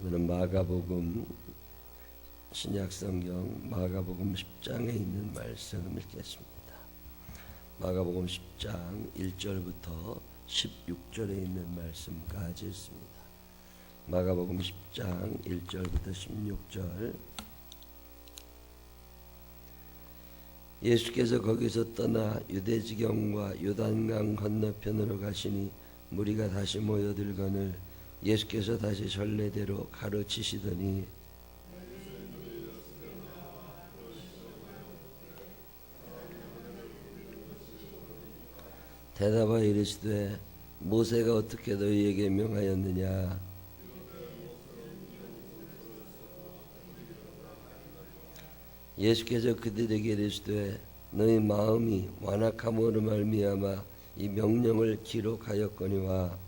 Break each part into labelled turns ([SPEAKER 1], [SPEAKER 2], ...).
[SPEAKER 1] 오늘은 마가복음 신약성경 마가복음 10장에 있는 말씀을 읽겠습니다. 마가복음 10장 1절부터 16절에 있는 말씀까지 있습니다. 마가복음 10장 1절부터 16절. 예수께서 거기서 떠나 유대지경과 요단강 건너편으로 가시니 무리가 다시 모여들거늘 예수께서 다시 전례대로 가르치시더니 대답하여 이르시되 모세가 어떻게 너희에게 명하였느냐? 예수께서 그들에게 이르시되 너희 마음이 완악함으로 말미암아 이 명령을 기록하였거니와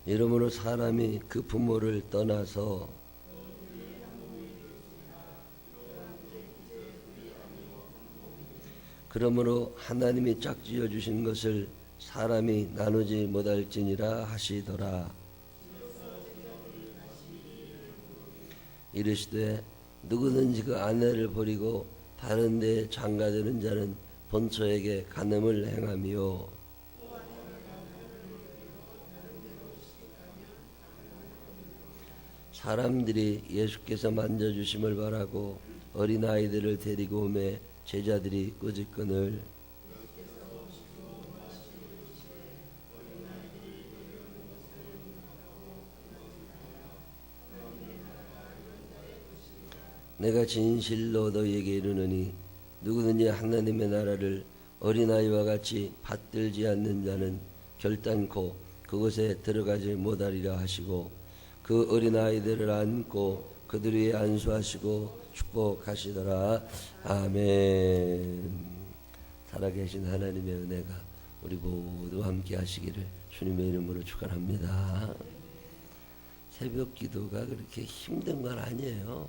[SPEAKER 1] 이러므로 사람이 그 부모를 떠나서 그러므로 하나님이 짝지어 주신 것을 사람이 나누지 못할지니라 하시더라. 이르시되 누구든지 그 아내를 버리고 다른 데에 장가드는 자는 본처에게 간음을 행하며 사람들이 예수께서 만져주심을 바라고 어린아이들을 데리고 오매 제자들이 꾸짖거늘 내가 진실로 너희에게 이르노니 누구든지 하나님의 나라를 어린아이와 같이 받들지 않는 자는 결단코 그곳에 들어가지 못하리라 하시고 그 어린아이들을 안고 그들 위에 안수하시고 축복하시더라. 아멘. 살아계신 하나님의 은혜가 우리 모두 함께 하시기를 주님의 이름으로 축원합니다. 새벽 기도가 그렇게 힘든 건 아니에요.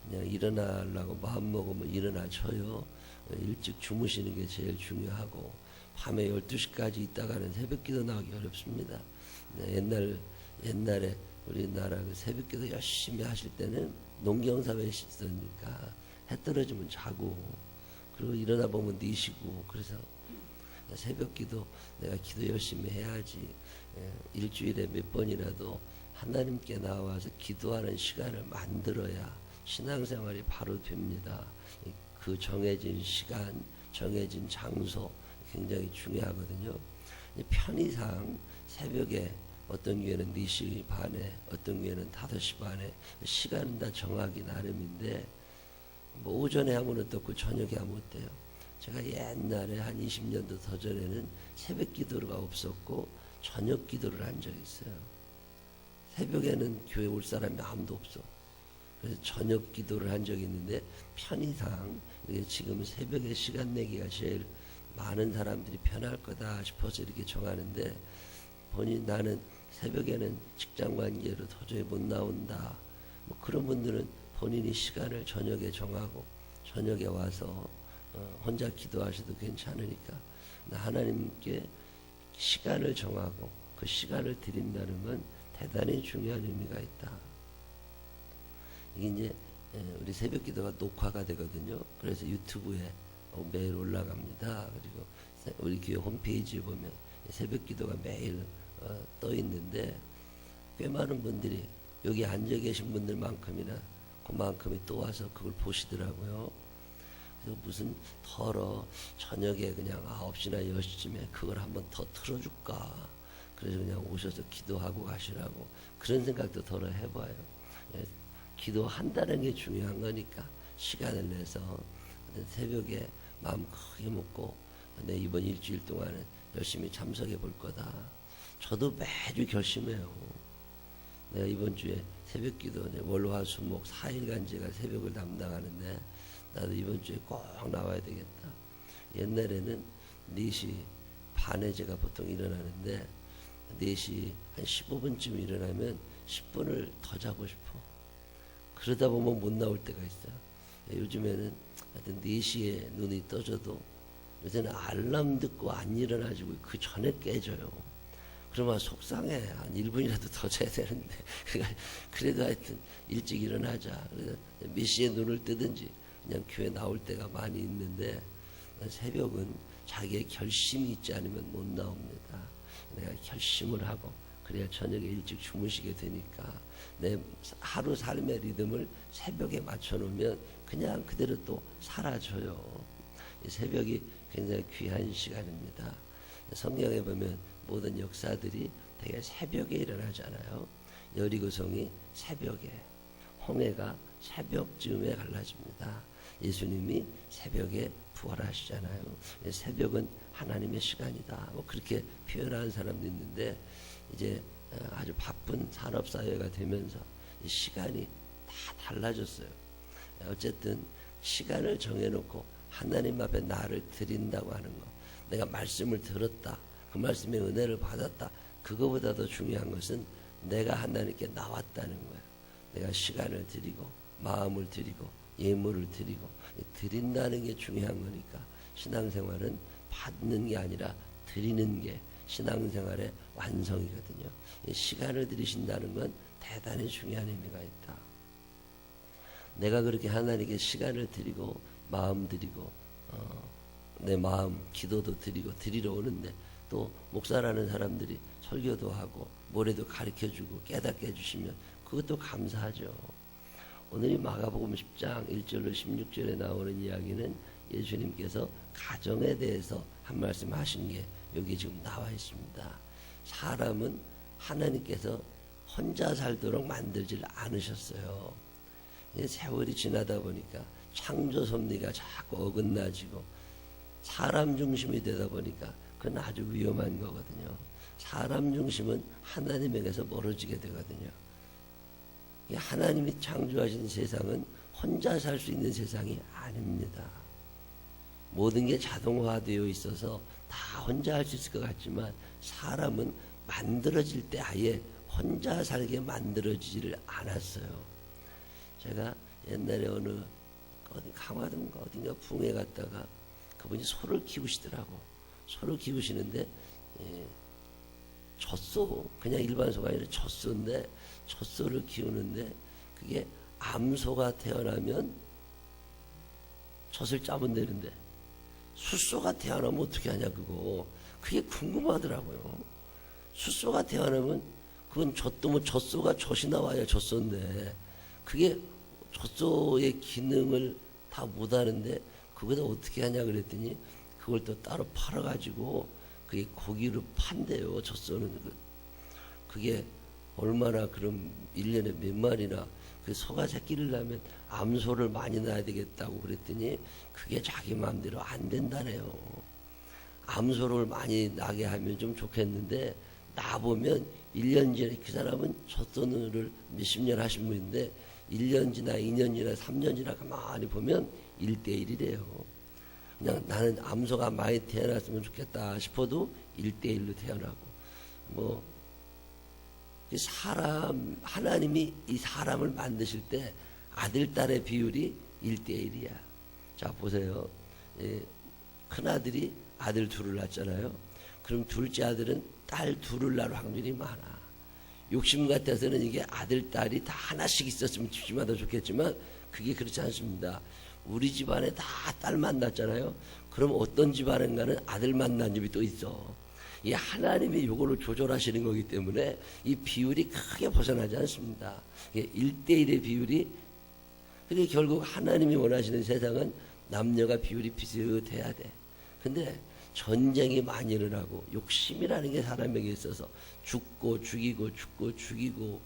[SPEAKER 1] 그냥 일어나려고 마음 먹으면 일어나줘요. 일찍 주무시는 게 제일 중요하고 밤에 12시까지 있다가는 새벽 기도 나오기 어렵습니다. 옛날에 우리나라 그 새벽 기도 열심히 하실 때는 농경사회에 있으니까 해 떨어지면 자고 그리고 일어나 보면 니시고 그래서 새벽 기도 내가 기도 열심히 해야지 일주일에 몇 번이라도 하나님께 나와서 기도하는 시간을 만들어야 신앙생활이 바로 됩니다. 그 정해진 시간, 정해진 장소 굉장히 중요하거든요. 편의상 새벽에 어떤 교회는 4시 반에 어떤 교회는 5시 반에 시간은 다 정하기 나름인데 뭐 오전에 하면 어떻고 저녁에 하면 어때요? 제가 옛날에 한 20년도 더 전에는 새벽 기도가 없었고 저녁 기도를 한 적이 있어요. 새벽에는 교회 올 사람이 아무도 없어. 그래서 저녁 기도를 한 적이 있는데 편의상 지금 새벽에 시간 내기가 제일 많은 사람들이 편할 거다 싶어서 이렇게 정하는데 본인 나는 새벽에는 직장 관계로 도저히 못 나온다. 뭐 그런 분들은 본인이 시간을 저녁에 정하고 저녁에 와서 혼자 기도하셔도 괜찮으니까 하나님께 시간을 정하고 그 시간을 드린다는 건 대단히 중요한 의미가 있다. 이게 이제 우리 새벽 기도가 녹화가 되거든요. 그래서 유튜브에 매일 올라갑니다. 그리고 우리 교회 홈페이지에 보면 새벽 기도가 매일 떠 있는데 꽤 많은 분들이 여기 앉아 계신 분들만큼이나 그만큼이 또 와서 그걸 보시더라고요. 그래서 무슨 덜어 저녁에 그냥 9시나 10시쯤에 그걸 한번 더 틀어줄까. 그래서 그냥 오셔서 기도하고 가시라고 그런 생각도 덜어 해봐요. 기도한다는 게 중요한 거니까 시간을 내서 새벽에 마음 크게 먹고 내 이번 일주일 동안은 열심히 참석해 볼 거다. 저도 매주 결심해요. 내가 이번 주에 새벽 기도 월화수목 4일간 제가 새벽을 담당하는데 나도 이번 주에 꼭 나와야 되겠다. 옛날에는 4시 반에 제가 보통 일어나는데 4시 한 15분쯤 일어나면 10분을 더 자고 싶어. 그러다 보면 못 나올 때가 있어요. 요즘에는 하여튼 4시에 눈이 떠져도 요새는 알람 듣고 안 일어나지고 그 전에 깨져요. 그러면 속상해. 한 1분이라도 더 자야 되는데. 그래도 하여튼 일찍 일어나자. 그래서 몇 시에 눈을 뜨든지 그냥 교회 나올 때가 많이 있는데, 새벽은 자기의 결심이 있지 않으면 못 나옵니다. 내가 결심을 하고 그래야 저녁에 일찍 주무시게 되니까 내 하루 삶의 리듬을 새벽에 맞춰놓으면 그냥 그대로 또 사라져요. 이 새벽이 굉장히 귀한 시간입니다. 성경에 보면 모든 역사들이 되게 새벽에 일어나잖아요. 여리고성이 새벽에, 홍해가 새벽쯤에 갈라집니다. 예수님이 새벽에 부활하시잖아요. 새벽은 하나님의 시간이다. 뭐 그렇게 표현하는 사람도 있는데, 이제 아주 바쁜 산업사회가 되면서 이 시간이 다 달라졌어요. 어쨌든 시간을 정해놓고 하나님 앞에 나를 드린다고 하는 거, 내가 말씀을 들었다, 그 말씀의 은혜를 받았다, 그거보다 더 중요한 것은 내가 하나님께 나왔다는 거예요. 내가 시간을 드리고 마음을 드리고 예물을 드리고 드린다는 게 중요한 거니까, 신앙생활은 받는 게 아니라 드리는 게 신앙생활의 완성이거든요. 시간을 들이신다는 건 대단히 중요한 의미가 있다. 내가 그렇게 하나님께 시간을 드리고 마음 드리고 내 마음 기도도 드리고 드리러 오는데, 또 목사라는 사람들이 설교도 하고 뭐래도 가르쳐주고 깨닫게 해주시면 그것도 감사하죠. 오늘 이 마가복음 10장 1절로 16절에 나오는 이야기는 예수님께서 가정에 대해서 한 말씀 하신 게 여기 지금 나와 있습니다. 사람은 하나님께서 혼자 살도록 만들질 않으셨어요. 세월이 지나다 보니까 창조 섭리가 자꾸 어긋나지고 사람 중심이 되다 보니까 그건 아주 위험한 거거든요. 사람 중심은 하나님에게서 멀어지게 되거든요. 하나님이 창조하신 세상은 혼자 살 수 있는 세상이 아닙니다. 모든 게 자동화되어 있어서 다 혼자 할 수 있을 것 같지만, 사람은 만들어질 때 아예 혼자 살게 만들어지지를 않았어요. 제가 옛날에 어느 강화도인가 어딘가 붕에 갔다가 그분이 소를 키우시더라고. 소를 키우시는데 젖소, 그냥 일반 소가 아니라 젖소인데, 젖소를 키우는데 그게 암소가 태어나면 젖을 짜면 되는데 숫소가 태어나면 어떻게 하냐, 그게 궁금하더라고요. 숫소가 태어나면 그건 젖도 뭐 젖소가 젖이 나와야 젖소인데, 그게 젖소의 기능을 다 못하는데 그걸 어떻게 하냐 그랬더니, 그걸 또 따로 팔아가지고 그게 고기로 판대요. 젖소는 그게 얼마나, 그럼 1년에 몇 마리나 그 소가 새끼를 낳으면 암소를 많이 낳아야 되겠다고 그랬더니 그게 자기 마음대로 안 된다네요. 암소를 많이 나게 하면 좀 좋겠는데, 나보면 1년 전에, 그 사람은 젖소를 몇십 년 하신 분인데 1년 지나 2년 지나 3년 지나 가만히 보면 1대1이래요. 그냥 나는 암소가 많이 태어났으면 좋겠다 싶어도 1대1로 태어나고, 뭐 하나님이 이 사람을 만드실 때 아들, 딸의 비율이 1대1이야. 자, 보세요. 큰아들이 아들 둘을 낳잖아요. 그럼 둘째 아들은 딸 둘을 낳을 확률이 많아. 욕심 같아서는 이게 아들, 딸이 다 하나씩 있었으면 집집마다 좋겠지만, 그게 그렇지 않습니다. 우리 집안에 다 딸만 낳잖아요. 그럼 어떤 집안인가는 아들만 낳은 집이 또 있어. 이 하나님이 요거를 조절하시는 거기 때문에 이 비율이 크게 벗어나지 않습니다. 1대1의 비율이, 그게 결국 하나님이 원하시는 세상은 남녀가 비율이 비슷해야 돼. 근데 전쟁이 많이 일어나고 욕심이라는 게 사람에게 있어서 죽고 죽이고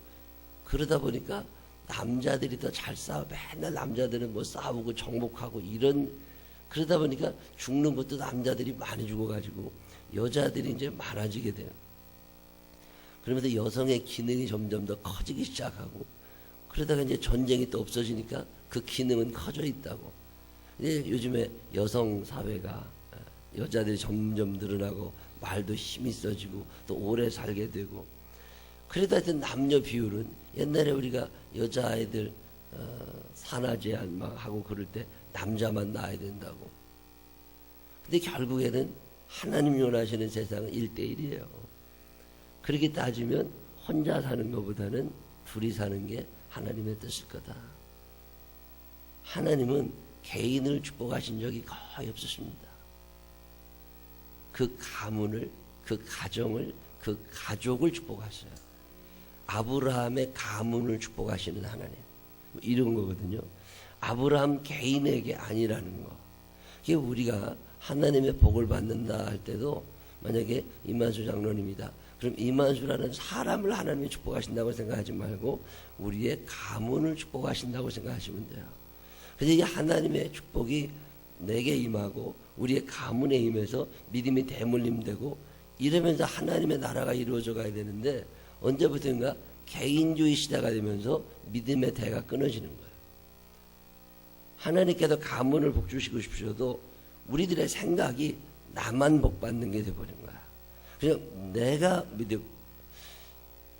[SPEAKER 1] 그러다 보니까 남자들이 더 잘 싸워. 맨날 남자들은 뭐 싸우고 정복하고 그러다 보니까 죽는 것도 남자들이 많이 죽어가지고 여자들이 이제 많아지게 돼요. 그러면서 여성의 기능이 점점 더 커지기 시작하고, 그러다가 이제 전쟁이 또 없어지니까 그 기능은 커져 있다고. 이제 요즘에 여성 사회가, 여자들이 점점 늘어나고 말도 힘이 있어지고 또 오래 살게 되고, 그러다 하여튼 남녀 비율은, 옛날에 우리가 여자아이들 산하 제한 막 하고 그럴 때 남자만 낳아야 된다고. 근데 결국에는 하나님이 원하시는 세상은 1대1이에요. 그렇게 따지면 혼자 사는 것보다는 둘이 사는 게 하나님의 뜻일 거다. 하나님은 개인을 축복하신 적이 거의 없으십니다. 그 가문을, 그 가정을, 그 가족을 축복하셔요. 아브라함의 가문을 축복하시는 하나님, 이런 거거든요. 아브라함 개인에게 아니라는 거. 이게 우리가 하나님의 복을 받는다 할 때도 만약에 이만수 장로님이다, 그럼 이만수라는 사람을 하나님이 축복하신다고 생각하지 말고 우리의 가문을 축복하신다고 생각하시면 돼요. 그래서 이 하나님의 축복이 내게 임하고 우리의 가문에 임해서 믿음이 대물림되고 이러면서 하나님의 나라가 이루어져 가야 되는데, 언제부터인가 개인주의 시대가 되면서 믿음의 대가 끊어지는 거예요. 하나님께서 가문을 복주시고 싶으셔도 우리들의 생각이 나만 복받는 게 돼버린 거야. 그래서 내가 믿음,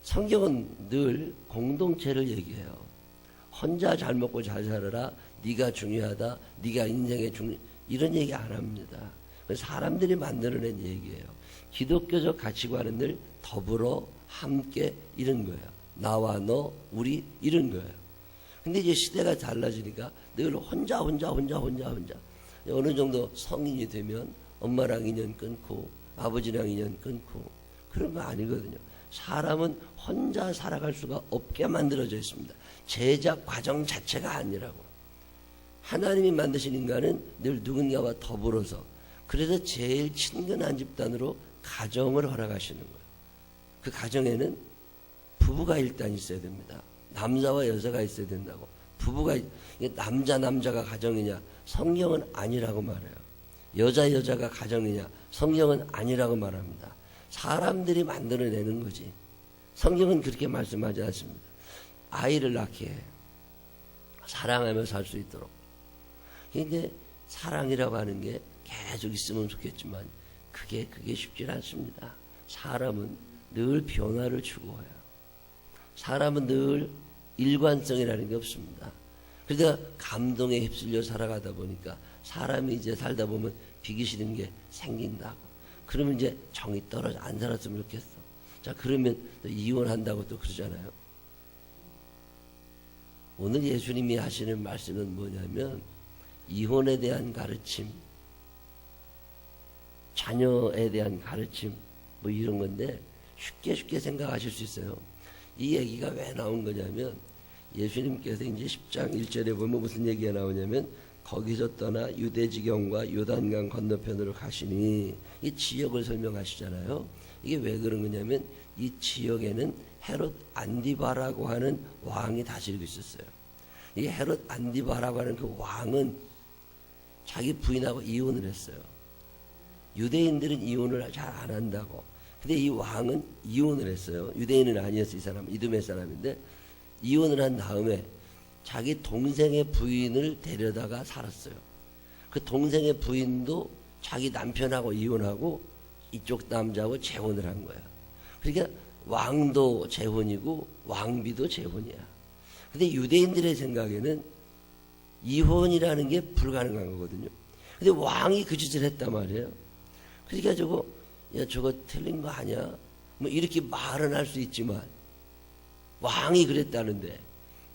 [SPEAKER 1] 성경은 늘 공동체를 얘기해요. 혼자 잘 먹고 잘 살아라, 네가 중요하다, 네가 인생의 이런 얘기 안 합니다. 사람들이 만들어낸 얘기예요. 기독교적 가치관은 늘 더불어 함께 이런 거예요. 나와 너, 우리 이런 거예요. 근데 이제 시대가 달라지니까 늘 혼자. 어느 정도 성인이 되면 엄마랑 인연 끊고 아버지랑 인연 끊고 그런 거 아니거든요. 사람은 혼자 살아갈 수가 없게 만들어져 있습니다. 제작 과정 자체가 아니라고. 하나님이 만드신 인간은 늘 누군가와 더불어서, 그래서 제일 친근한 집단으로 가정을 허락하시는 거예요. 그 가정에는 부부가 일단 있어야 됩니다. 남자와 여자가 있어야 된다고. 부부가, 남자가 가정이냐? 성경은 아니라고 말해요. 여자가 가정이냐? 성경은 아니라고 말합니다. 사람들이 만들어내는 거지. 성경은 그렇게 말씀하지 않습니다. 아이를 낳게 해. 사랑하며 살 수 있도록. 근데 사랑이라고 하는 게 계속 있으면 좋겠지만 그게 쉽지 않습니다. 사람은 늘 변화를 추구해요. 사람은 늘 일관성이라는 게 없습니다. 그러다 감동에 휩쓸려 살아가다 보니까 사람이 이제 살다 보면 비기 싫은 게 생긴다고. 그러면 이제 정이 떨어져. 안 살았으면 좋겠어. 자, 그러면 또 이혼한다고 또 그러잖아요. 오늘 예수님이 하시는 말씀은 뭐냐면 이혼에 대한 가르침, 자녀에 대한 가르침, 뭐 이런 건데 쉽게 생각하실 수 있어요. 이 얘기가 왜 나온 거냐면 예수님께서 이제 10장 1절에 보면 무슨 얘기가 나오냐면 거기서 떠나 유대지경과 요단강 건너편으로 가시니, 이 지역을 설명하시잖아요. 이게 왜 그런 거냐면 이 지역에는 헤롯 안디바라고 하는 왕이 다스리고 있었어요. 이 헤롯 안디바라고 하는 그 왕은 자기 부인하고 이혼을 했어요. 유대인들은 이혼을 잘 안 한다고. 근데 이 왕은 이혼을 했어요. 유대인은 아니었어요. 이 사람은 이두메 사람인데 이혼을 한 다음에 자기 동생의 부인을 데려다가 살았어요. 그 동생의 부인도 자기 남편하고 이혼하고 이쪽 남자하고 재혼을 한 거야. 그러니까 왕도 재혼이고 왕비도 재혼이야. 근데 유대인들의 생각에는 이혼이라는 게 불가능한 거거든요. 근데 왕이 그 짓을 했단 말이에요. 그러니까 저거 틀린 거 아니야? 뭐 이렇게 말은 할 수 있지만 왕이 그랬다는데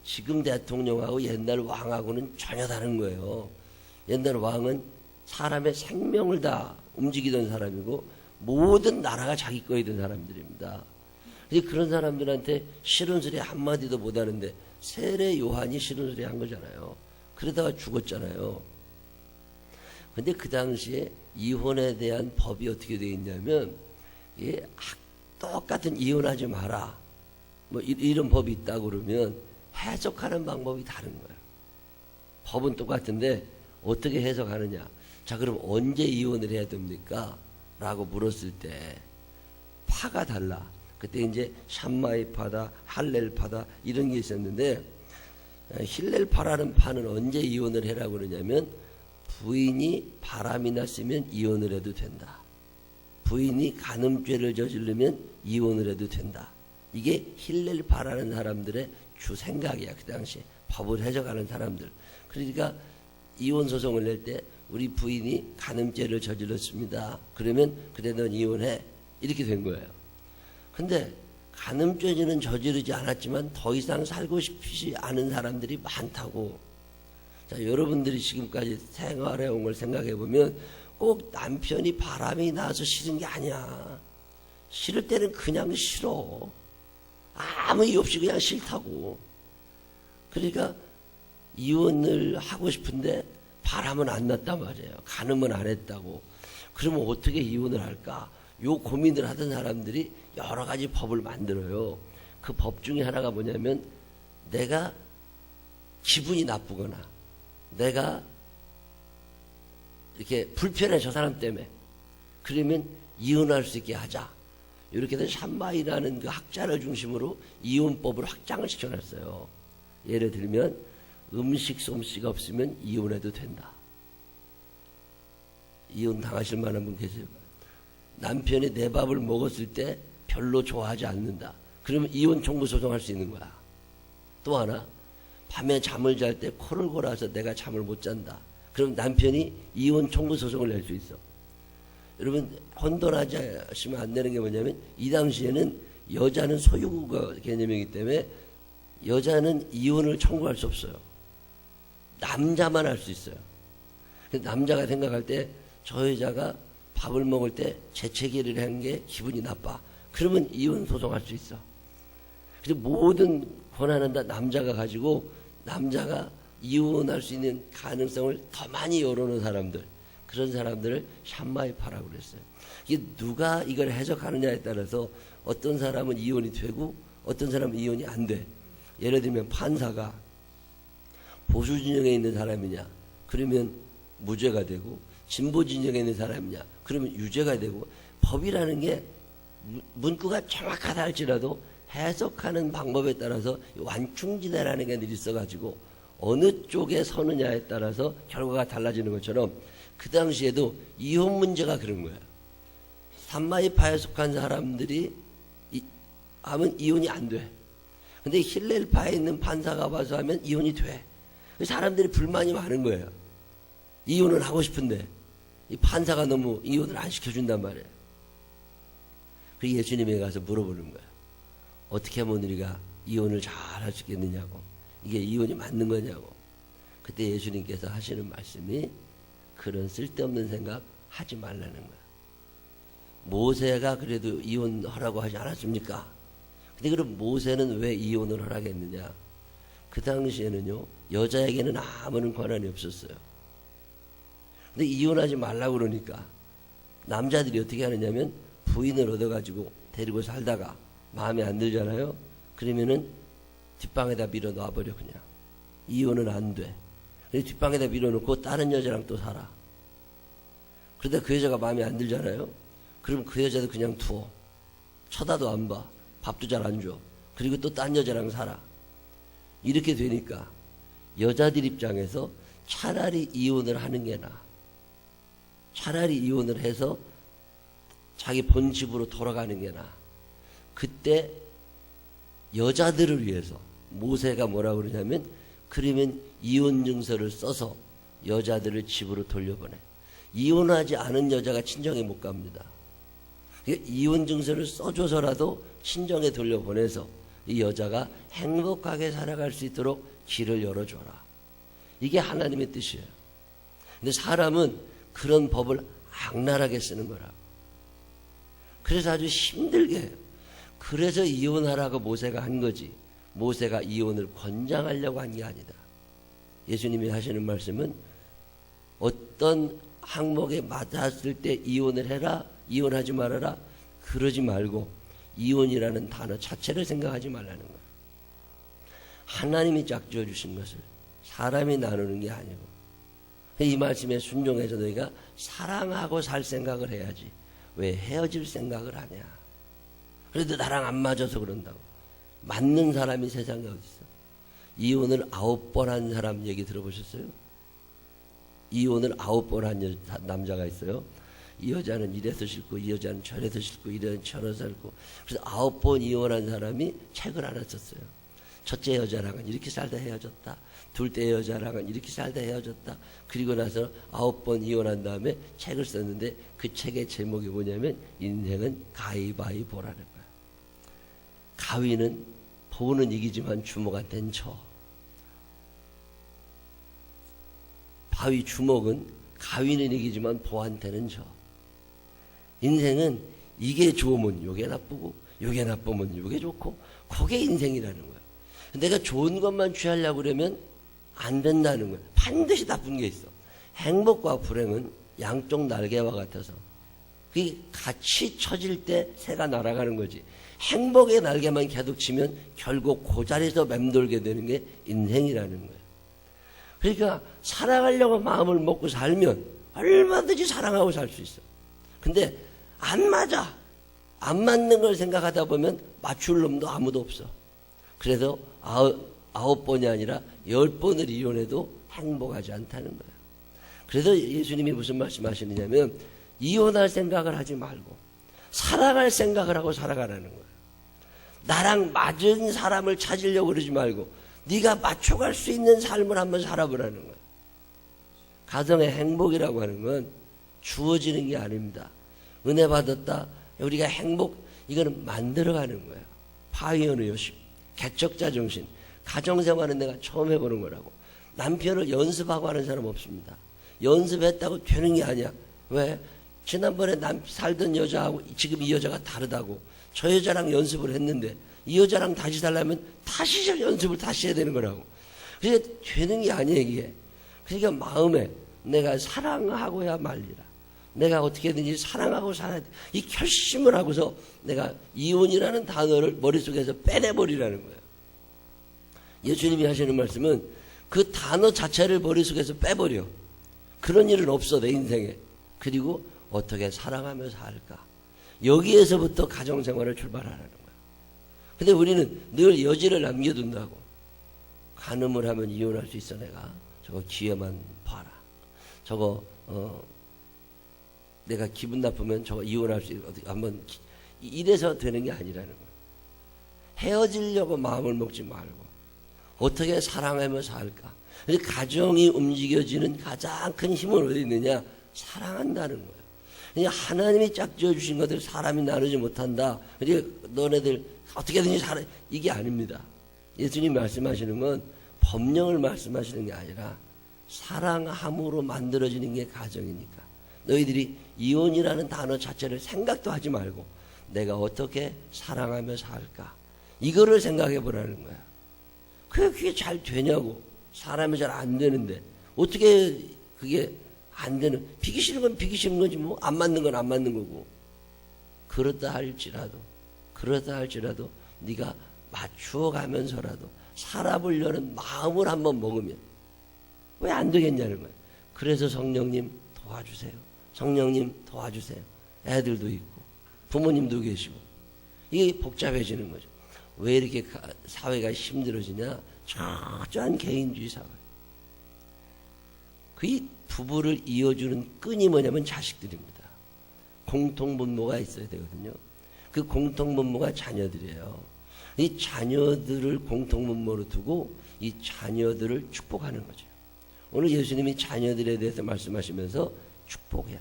[SPEAKER 1] 지금 대통령하고 옛날 왕하고는 전혀 다른 거예요. 옛날 왕은 사람의 생명을 다 움직이던 사람이고 모든 나라가 자기 거이던 사람들입니다. 그런 사람들한테 싫은 소리 한마디도 못하는데 세례 요한이 싫은 소리 한 거잖아요. 그러다가 죽었잖아요. 근데 그 당시에 이혼에 대한 법이 어떻게 되어 있냐면 똑같은 이혼하지 마라 뭐 이런 법이 있다고 그러면 해석하는 방법이 다른 거예요. 법은 똑같은데 어떻게 해석하느냐. 자, 그럼 언제 이혼을 해야 됩니까? 라고 물었을 때 파가 달라. 그때 이제 샴마이 파다, 할렐 파다 이런 게 있었는데, 힐렐 파라는 파는 언제 이혼을 해라고 그러냐면 부인이 바람이 났으면 이혼을 해도 된다. 부인이 간음죄를 저지르면 이혼을 해도 된다. 이게 힐렐 파라는 사람들의 주 생각이야. 그 당시에 법을 해석하는 사람들. 그러니까 이혼 소송을 낼 때 우리 부인이 간음죄를 저질렀습니다. 그러면 그래 넌 이혼해. 이렇게 된 거예요. 근데 간음죄는 저지르지 않았지만 더 이상 살고 싶지 않은 사람들이 많다고. 자, 여러분들이 지금까지 생활해 온 걸 생각해 보면 꼭 남편이 바람이 나서 싫은 게 아니야. 싫을 때는 그냥 싫어. 아무 이유 없이 그냥 싫다고. 그러니까 이혼을 하고 싶은데 바람은 안 났단 말이에요. 간음은 안 했다고. 그러면 어떻게 이혼을 할까? 요 고민을 하던 사람들이 여러 가지 법을 만들어요. 그 법 중에 하나가 뭐냐면 내가 기분이 나쁘거나 내가 이렇게 불편해 저 사람 때문에 그러면 이혼할 수 있게 하자. 이렇게 해서 샴마이라는 그 학자를 중심으로 이혼법을 확장을 시켜놨어요. 예를 들면 음식 솜씨가 없으면 이혼해도 된다. 이혼 당하실 만한 분 계세요? 남편이 내 밥을 먹었을 때 별로 좋아하지 않는다. 그러면 이혼 청구 소송할 수 있는 거야. 또 하나, 밤에 잠을 잘 때 코를 골아서 내가 잠을 못 잔다. 그럼 남편이 이혼 청구 소송을 낼 수 있어. 여러분 혼돈하지 하시면 안 되는 게 뭐냐면 이 당시에는 여자는 소유가 개념이기 때문에 여자는 이혼을 청구할 수 없어요. 남자만 할 수 있어요. 남자가 생각할 때 저 여자가 밥을 먹을 때 재채기를 한 게 기분이 나빠. 그러면 이혼 소송할 수 있어. 그래서 모든 권한은 다 남자가 가지고 남자가 이혼할 수 있는 가능성을 더 많이 열어놓은 사람들, 그런 사람들을 샴마이파라고 그랬어요. 이게 누가 이걸 해석하느냐에 따라서 어떤 사람은 이혼이 되고 어떤 사람은 이혼이 안 돼. 예를 들면 판사가 보수 진영에 있는 사람이냐 그러면 무죄가 되고 진보 진영에 있는 사람이냐 그러면 유죄가 되고 법이라는 게 문구가 정확하다 할지라도 해석하는 방법에 따라서 완충지대라는 게 늘 있어가지고 어느 쪽에 서느냐에 따라서 결과가 달라지는 것처럼 그 당시에도 이혼 문제가 그런 거예요. 삼마이파에 속한 사람들이 하면 이혼이 안 돼. 근데 힐렐파에 있는 판사가 봐서 하면 이혼이 돼. 사람들이 불만이 많은 거예요. 이혼을 하고 싶은데 이 판사가 너무 이혼을 안 시켜준단 말이에요. 그래서 예수님에 가서 물어보는 거예요. 어떻게 하면 우리가 이혼을 잘 할 수 있겠느냐고. 이게 이혼이 맞는 거냐고. 그때 예수님께서 하시는 말씀이 그런 쓸데없는 생각 하지 말라는 거예요. 모세가 그래도 이혼하라고 하지 않았습니까? 근데 그럼 모세는 왜 이혼을 하라겠느냐? 그 당시에는요, 여자에게는 아무런 권한이 없었어요. 근데 이혼하지 말라고 그러니까 남자들이 어떻게 하느냐면 부인을 얻어가지고 데리고 살다가 마음에 안 들잖아요. 그러면은 뒷방에다 밀어 놔버려 그냥. 이혼은 안 돼. 그래서 뒷방에다 밀어놓고 다른 여자랑 또 살아. 그러다 그 여자가 마음에 안 들잖아요. 그럼 그 여자도 그냥 두어. 쳐다도 안 봐. 밥도 잘 안 줘. 그리고 또 딴 여자랑 살아. 이렇게 되니까 여자들 입장에서 차라리 이혼을 하는 게 나아. 차라리 이혼을 해서 자기 본 집으로 돌아가는 게 나아. 그때 여자들을 위해서 모세가 뭐라고 그러냐면 그러면 이혼 증서를 써서 여자들을 집으로 돌려보내. 이혼하지 않은 여자가 친정에 못 갑니다. 이혼 증서를 써줘서라도 친정에 돌려보내서 이 여자가 행복하게 살아갈 수 있도록 길을 열어줘라. 이게 하나님의 뜻이에요. 근데 사람은 그런 법을 악랄하게 쓰는 거라고. 그래서 아주 힘들게 해요. 그래서 이혼하라고 모세가 한 거지. 모세가 이혼을 권장하려고 한 게 아니다. 예수님이 하시는 말씀은 어떤 항목에 맞았을 때 이혼을 해라, 이혼하지 말아라, 그러지 말고 이혼이라는 단어 자체를 생각하지 말라는 거예요. 하나님이 짝지어 주신 것을 사람이 나누는 게 아니고 이 말씀에 순종해서 너희가 사랑하고 살 생각을 해야지 왜 헤어질 생각을 하냐. 그래도 나랑 안 맞아서 그런다고. 맞는 사람이 세상에 어디 있어. 이혼을 9번 한 사람 얘기 들어보셨어요? 이혼을 9번 한 남자가 있어요. 이 여자는 이래서 싫고 이 여자는 저래서 싫고 이래서 저래서 싫고. 그래서 9번 이혼한 사람이 책을 하나 썼어요. 첫째 여자랑은 이렇게 살다 헤어졌다. 둘째 여자랑은 이렇게 살다 헤어졌다. 그리고 나서 9번 이혼한 다음에 책을 썼는데 그 책의 제목이 뭐냐면 인생은 가위바위보라는 거야. 가위는 보는 이기지만 주먹한테는 져. 바위 주먹은 가위는 이기지만 보한테는 져. 인생은 이게 좋으면 요게 나쁘고 요게 나쁘면 요게 좋고 그게 인생이라는 거야. 내가 좋은 것만 취하려고 그러면 안 된다는 거야. 반드시 나쁜 게 있어. 행복과 불행은 양쪽 날개와 같아서 그게 같이 쳐질 때 새가 날아가는 거지. 행복의 날개만 계속 치면 결국 그 자리에서 맴돌게 되는 게 인생이라는 거야. 그러니까 사랑하려고 마음을 먹고 살면 얼마든지 사랑하고 살 수 있어. 근데 안 맞아. 안 맞는 걸 생각하다 보면 맞출 놈도 아무도 없어. 그래서 9번이 아니라 10번을 이혼해도 행복하지 않다는 거야. 그래서 예수님이 무슨 말씀하시느냐면 이혼할 생각을 하지 말고 사랑할 생각을 하고 살아가라는 거야. 나랑 맞은 사람을 찾으려고 그러지 말고 네가 맞춰갈 수 있는 삶을 한번 살아보라는 거야. 가정의 행복이라고 하는 건 주어지는 게 아닙니다. 은혜 받았다. 우리가 행복, 이거는 만들어가는 거예요. 파이어니어십, 개척자 정신. 가정생활은 내가 처음 해보는 거라고. 남편을 연습하고 하는 사람 없습니다. 연습했다고 되는 게 아니야. 왜? 지난번에 살던 여자하고 지금 이 여자가 다르다고. 저 여자랑 연습을 했는데 이 여자랑 다시 살려면 다시 연습을 다시 해야 되는 거라고. 그게 되는 게 아니에요, 이게. 그러니까 마음에 내가 사랑하고야 말리라. 내가 어떻게든지 사랑하고 살아야 돼. 이 결심을 하고서 내가 이혼이라는 단어를 머릿속에서 빼내버리라는 거예요. 예수님이 하시는 말씀은 그 단어 자체를 머릿속에서 빼버려. 그런 일은 없어, 내 인생에. 그리고 어떻게 사랑하며 살까. 여기에서부터 가정생활을 출발하라는 거야. 근데 우리는 늘 여지를 남겨둔다고. 간음을 하면 이혼할 수 있어, 내가. 저거 기회만 봐라. 저거 내가 기분 나쁘면 저거 이혼할 수 있어. 한번 이래서 되는 게 아니라는 거야. 헤어지려고 마음을 먹지 말고 어떻게 사랑하며 살까. 가정이 움직여지는 가장 큰 힘은 어디 있느냐. 사랑한다는 거야. 그러니까 하나님이 짝지어 주신 것들 사람이 나누지 못한다. 그러니까 너네들 어떻게든지 살아. 이게 아닙니다. 예수님 말씀하시는 건 법령을 말씀하시는 게 아니라 사랑함으로 만들어지는 게 가정이니까. 너희들이 이혼이라는 단어 자체를 생각도 하지 말고 내가 어떻게 사랑하며 살까. 이거를 생각해 보라는 거야. 그게 잘 되냐고. 사람이 잘 안 되는데 어떻게 그게 안 되는. 비기 싫은 건 비기 싫은 거지 뭐. 안 맞는 건 안 맞는 거고. 그렇다 할지라도 네가 맞추어 가면서라도 살아보려는 마음을 한번 먹으면 왜 안 되겠냐는 거예요. 그래서 성령님 도와주세요. 성령님 도와주세요. 애들도 있고 부모님도 계시고 이게 복잡해지는 거죠. 왜 이렇게 사회가 힘들어지냐. 철저한 개인주의 사회. 그 부부를 이어주는 끈이 뭐냐면 자식들입니다. 공통분모가 있어야 되거든요. 그 공통분모가 자녀들이에요. 이 자녀들을 공통분모로 두고 이 자녀들을 축복하는 거죠. 오늘 예수님이 자녀들에 대해서 말씀하시면서 축복해라.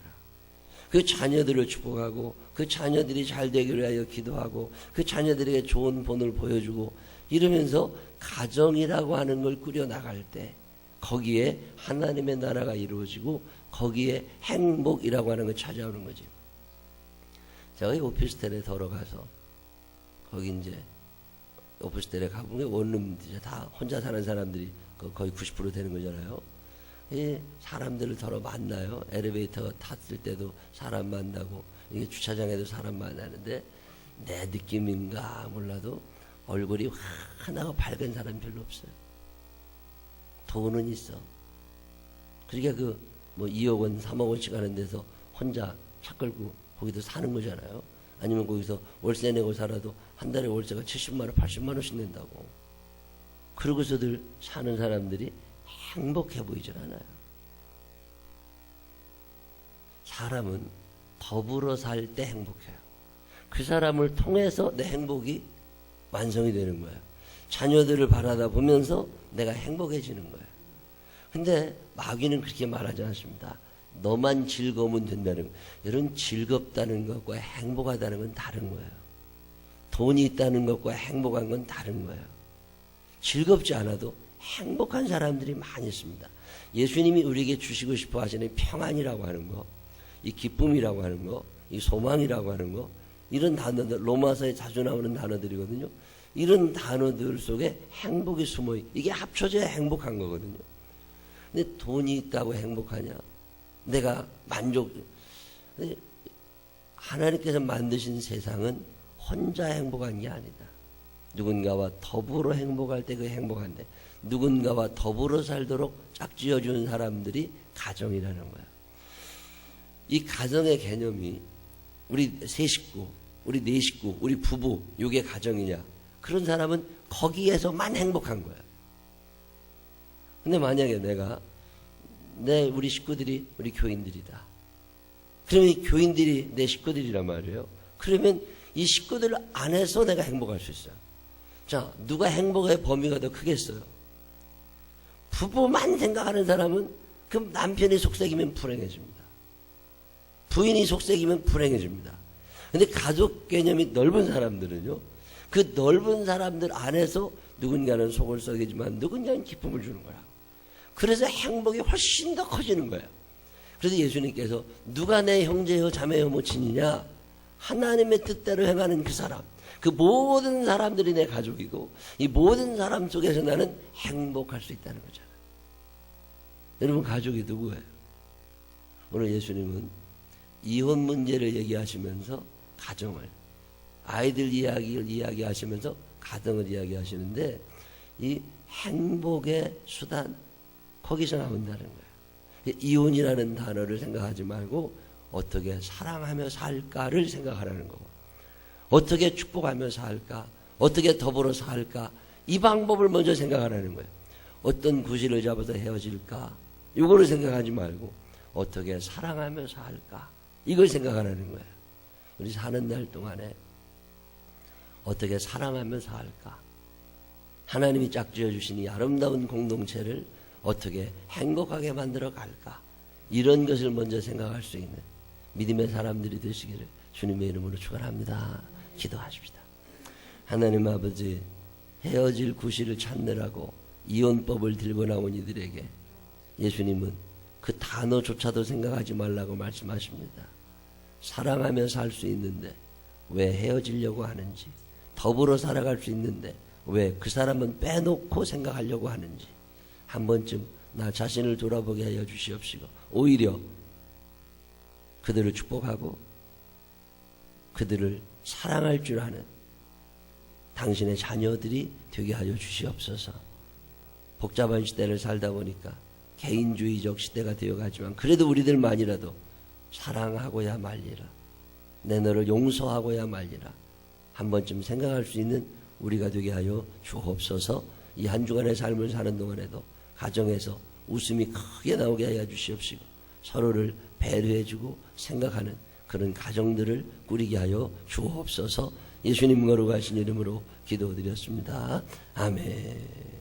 [SPEAKER 1] 그 자녀들을 축복하고 그 자녀들이 잘 되기를 위하여 기도하고 그 자녀들에게 좋은 본을 보여주고 이러면서 가정이라고 하는 걸 꾸려나갈 때 거기에 하나님의 나라가 이루어지고 거기에 행복이라고 하는 걸 찾아오는 거죠. 제가 오피스텔에 들어가서 거기 이제 오피스텔에 가보면 원룸 다 혼자 사는 사람들이 거의 90% 되는 거잖아요. 이 사람들을 서로 만나요. 엘리베이터 탔을 때도 사람 만나고 이게 주차장에도 사람 만나는데 내 느낌인가 몰라도 얼굴이 환하고 밝은 사람이 별로 없어요. 돈은 있어. 그러니까 뭐 2억 원, 3억 원씩 하는 데서 혼자 차 끌고 거기도 사는 거잖아요. 아니면 거기서 월세 내고 살아도 한 달에 월세가 70만 원, 80만 원씩 낸다고. 그러고서들 사는 사람들이 행복해 보이질 않아요. 사람은 더불어 살 때 행복해요. 그 사람을 통해서 내 행복이 완성이 되는 거예요. 자녀들을 바라다 보면서 내가 행복해지는 거예요. 근데 마귀는 그렇게 말하지 않습니다. 너만 즐거우면 된다는 거예요. 여러분 즐겁다는 것과 행복하다는 건 다른 거예요. 돈이 있다는 것과 행복한 건 다른 거예요. 즐겁지 않아도 행복한 사람들이 많이 있습니다. 예수님이 우리에게 주시고 싶어 하시는 평안이라고 하는 거, 이 기쁨이라고 하는 거, 이 소망이라고 하는 거, 이런 단어들, 로마서에 자주 나오는 단어들이거든요. 이런 단어들 속에 행복이 숨어있고, 이게 합쳐져야 행복한 거거든요. 근데 돈이 있다고 행복하냐? 내가 하나님께서 만드신 세상은 혼자 행복한 게 아니다. 누군가와 더불어 행복할 때 그 행복한데, 누군가와 더불어 살도록 짝지어주는 사람들이 가정이라는 거야. 이 가정의 개념이 우리 세 식구, 우리 네 식구, 우리 부부, 이게 가정이냐? 그런 사람은 거기에서만 행복한 거야. 근데 만약에 우리 식구들이 우리 교인들이다. 그러면 이 교인들이 내 식구들이란 말이에요. 그러면 이 식구들 안에서 내가 행복할 수 있어요. 자, 누가 행복의 범위가 더 크겠어요? 부부만 생각하는 사람은 그럼 남편이 속삭이면 불행해집니다. 부인이 속삭이면 불행해집니다. 근데 가족 개념이 넓은 사람들은요, 그 넓은 사람들 안에서 누군가는 속을 썩이지만 누군가는 기쁨을 주는 거야. 그래서 행복이 훨씬 더 커지는 거예요. 그래서 예수님께서 누가 내 형제요 자매요 모친이냐? 하나님의 뜻대로 행하는 그 사람. 그 모든 사람들이 내 가족이고 이 모든 사람 속에서 나는 행복할 수 있다는 거잖아요. 여러분, 가족이 누구예요? 오늘 예수님은 이혼 문제를 얘기하시면서 가정을, 아이들 이야기를 이야기하시면서 가정을 이야기하시는데, 이 행복의 수단, 거기서 나온다는 거예요. 이혼이라는 단어를 생각하지 말고 어떻게 사랑하며 살까를 생각하라는 거고, 어떻게 축복하며 살까, 어떻게 더불어 살까, 이 방법을 먼저 생각하라는 거예요. 어떤 구실을 잡아서 헤어질까, 이거를 생각하지 말고 어떻게 사랑하며 살까, 이걸 생각하라는 거예요. 우리 사는 날 동안에 어떻게 사랑하며 살까, 하나님이 짝지어 주신 이 아름다운 공동체를 어떻게 행복하게 만들어 갈까, 이런 것을 먼저 생각할 수 있는 믿음의 사람들이 되시기를 주님의 이름으로 축원합니다. 기도하십시다. 하나님 아버지, 헤어질 구실을 찾느라고 이혼법을 들고 나온 이들에게 예수님은 그 단어조차도 생각하지 말라고 말씀하십니다. 사랑하며 살 수 있는데 왜 헤어지려고 하는지, 더불어 살아갈 수 있는데 왜 그 사람은 빼놓고 생각하려고 하는지 한 번쯤 나 자신을 돌아보게 하여 주시옵시고, 오히려 그들을 축복하고 그들을 사랑할 줄 아는 당신의 자녀들이 되게 하여 주시옵소서. 복잡한 시대를 살다 보니까 개인주의적 시대가 되어가지만 그래도 우리들만이라도 사랑하고야 말리라, 내 너를 용서하고야 말리라 한 번쯤 생각할 수 있는 우리가 되게 하여 주옵소서. 이 한 주간의 삶을 사는 동안에도 가정에서 웃음이 크게 나오게 하여 주시옵시고, 서로를 배려해주고 생각하는 그런 가정들을 꾸리게 하여 주옵소서. 예수님 거룩하신 이름으로 기도드렸습니다. 아멘.